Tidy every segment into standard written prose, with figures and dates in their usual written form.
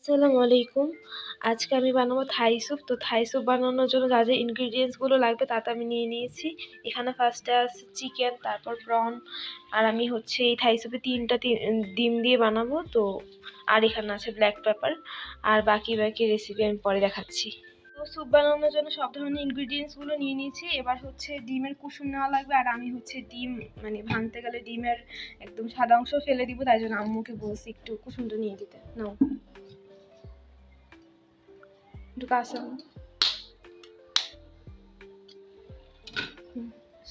আসসালামু আলাইকুম। আজকে আমি বানাবো থাই স্যুপ। তো থাই স্যুপ বানানোর জন্য যা ইনগ্রিডিয়েন্টসগুলো লাগবে তা তো আমি নিয়ে নিয়েছি। এখানে ফার্স্টে আছে চিকেন, তারপর প্রন, আর আমি হচ্ছে এই থাই স্যুপে 3টা ডিম দিয়ে বানাবো। তো আর এখানে আছে ব্ল্যাক পেপার, আর বাকি রেসিপি আমি পরে দেখাচ্ছি। তো স্যুপ বানানোর জন্য সব ধরনের ইনগ্রিডিয়েন্টসগুলো নিয়ে নিয়েছি। এবার হচ্ছে ডিমের কুসুম নেওয়া লাগবে, আর আমি হচ্ছে ডিম ভাঙতে গেলে ডিমের একদম সাদা অংশ ফেলে দিব, তাই জন্য আম্মুকে বলছি একটু কুসুমটা নিয়ে দিতে। নাও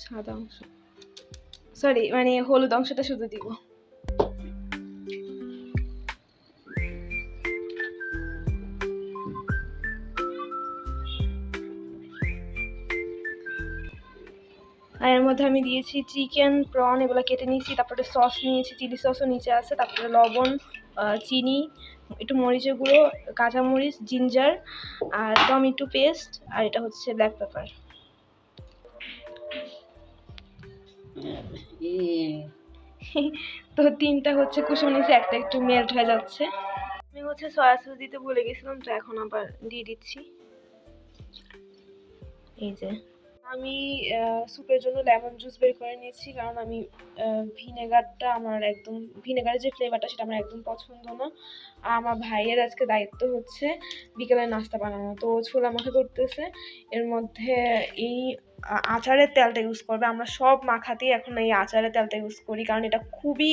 সাদা অংশ, সরি হলুদ অংশটা শুধু দিব। আর এর মধ্যে আমি দিয়েছি চিকেন, প্রন, এগুলো কেটে নিয়েছি। তারপরে সস নিয়েছি, চিলি সসও নিচে আছে। তারপরে লবণ, চিনি, একটু মরিচের গুঁড়ো, কাঁচামরিচ, জিঞ্জার, আর টমেটো পেস্ট, আর এটা হচ্ছে ব্ল্যাক পেপার। তো 3টা হচ্ছে কুসুম নিয়েছি, একটা একটু মেল্ট হয়ে যাচ্ছে। আমি হচ্ছে সয়া সস দিতে ভুলে গেছিলাম, তো এখন আবার দিয়ে দিচ্ছি। এই যে আমি স্যুপের জন্য লেমন জুস বের করে নিয়েছি, কারণ আমি ভিনেগারের যে ফ্লেভারটা সেটা আমার একদম পছন্দ না। আর আমার ভাইয়ের আজকে দায়িত্ব হচ্ছে বিকেলের নাস্তা বানানো, তো ছোলা মাখা করতেছে। এর মধ্যে এই আচারের তেলটা ইউজ করবে। আমরা সব মাখাতেই এখন এই আচারের তেলটা ইউজ করি, কারণ এটা খুবই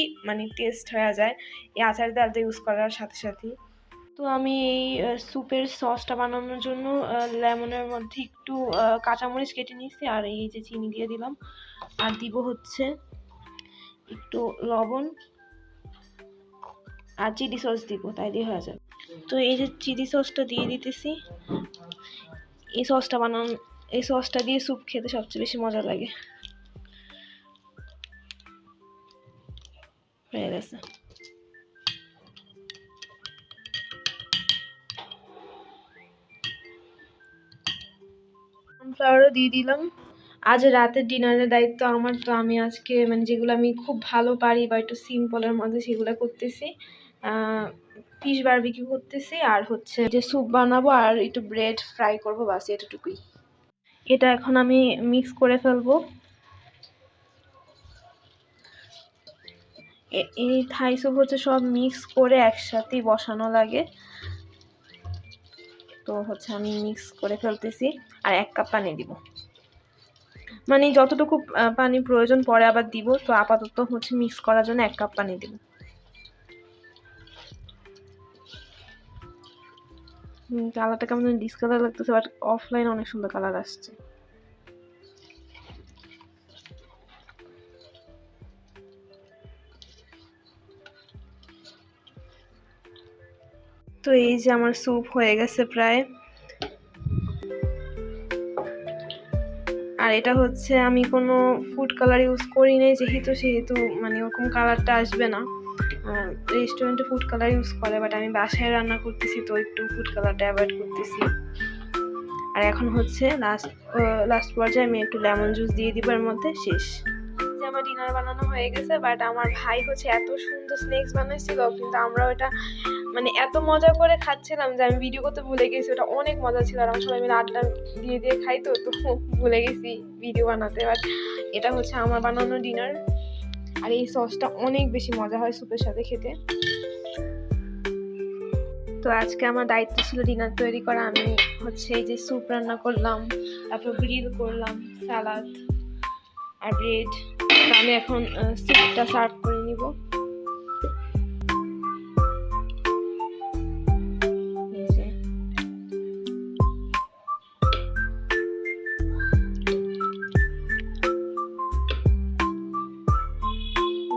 টেস্ট হয়ে যায় এই আচারের তেলটা ইউজ করার সাথে সাথেই। তো আমি এই স্যুপের সসটা বানানোর জন্য লেমনের মধ্যে একটু কাঁচামরিচ কেটে নিয়েছি, আর এই যে চিনি দিয়ে দিলাম, আর দিব হচ্ছে একটু লবণ আর চিলি সস দিব, তাই দিয়ে হয়ে যাবে। তো এই যে চিলি সসটা দিয়ে দিতেছি। এই সসটা দিয়ে স্যুপ খেতে সবচেয়ে বেশি মজা লাগে। হয়ে গেছে। কর্নফ্লাওয়ারও দিয়ে দিলাম। আজ রাতের ডিনারের দায়িত্ব আমার, তো আমি আজকে যেগুলো আমি খুব ভালো পারি বা একটু সিম্পলের মধ্যে সেগুলো করতেছি। ফিশ বারবিকিউ করতেছি, আর হচ্ছে যে স্যুপ বানাবো, আর একটু ব্রেড ফ্রাই করবো, বাস এতটুকুই। এটা এখন আমি মিক্স করে ফেলবো। এই থাই স্যুপ হচ্ছে সব মিক্স করে একসাথেই বসানো লাগে। তো হচ্ছে আমি মিক্স করে ফেলতেছি, আর 1 কাপ পানি দিব। যতটুকু পানি প্রয়োজন পরে আবার দিব। তো আপাতত হচ্ছে মিক্স করার জন্য 1 কাপ পানি দিব। কালারটা কেমন ডিসকালার লাগতেছে, বাট অফলাইন অনেক সুন্দর কালার আসছে। তো এই যে আমার স্যুপ হয়ে গেছে প্রায়। আর এটা হচ্ছে আমি কোনো ফুড কালার ইউজ করি নাই, সেহেতু ওরকম কালারটা আসবে না। রেস্টুরেন্টে ফুড কালার ইউজ করে, বাট আমি বাসায় রান্না করতেছি, তো একটু ফুড কালারটা অ্যাভয়েড করতেছি। আর এখন হচ্ছে লাস্ট পর্যায়ে আমি একটু লেমন জুস দিয়ে দিব এর মধ্যে। শেষ। আমার ডিনার বানানো হয়ে গেছে, বাট আমার ভাই হচ্ছে এত সুন্দর স্ন্যাক্স বানাইছিল, কিন্তু আমরা ওটা এত মজা করে খাচ্ছিলাম যে আমি ভিডিও করতে ভুলে গেছি। ওটা অনেক মজা ছিল, আর আমরা সবাই মিলে আড্ডা দিয়ে খাই, তো ভুলে গেছি ভিডিও বানাতে। বাট এটা হচ্ছে আমার বানানো ডিনার, আর এই সসটা অনেক বেশি মজা হয় স্যুপের সাথে খেতে। তো আজকে আমার দায়িত্ব ছিল ডিনার তৈরি করা। আমি হচ্ছে এই যে স্যুপ রান্না করলাম, তারপর গ্রিল করলাম, সালাদ আর ব্রেড। তো আমি এখন স্যুপটা সার্ভ করে নিব।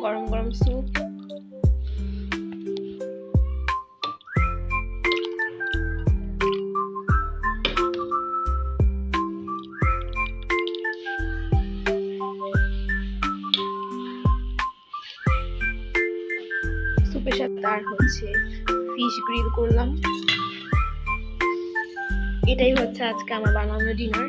গরম গরম স্যুপ। স্যুপের সাথে আর হচ্ছে ফিশ গ্রিল করলাম। এটাই হচ্ছে আজকে আমার বানানো ডিনার।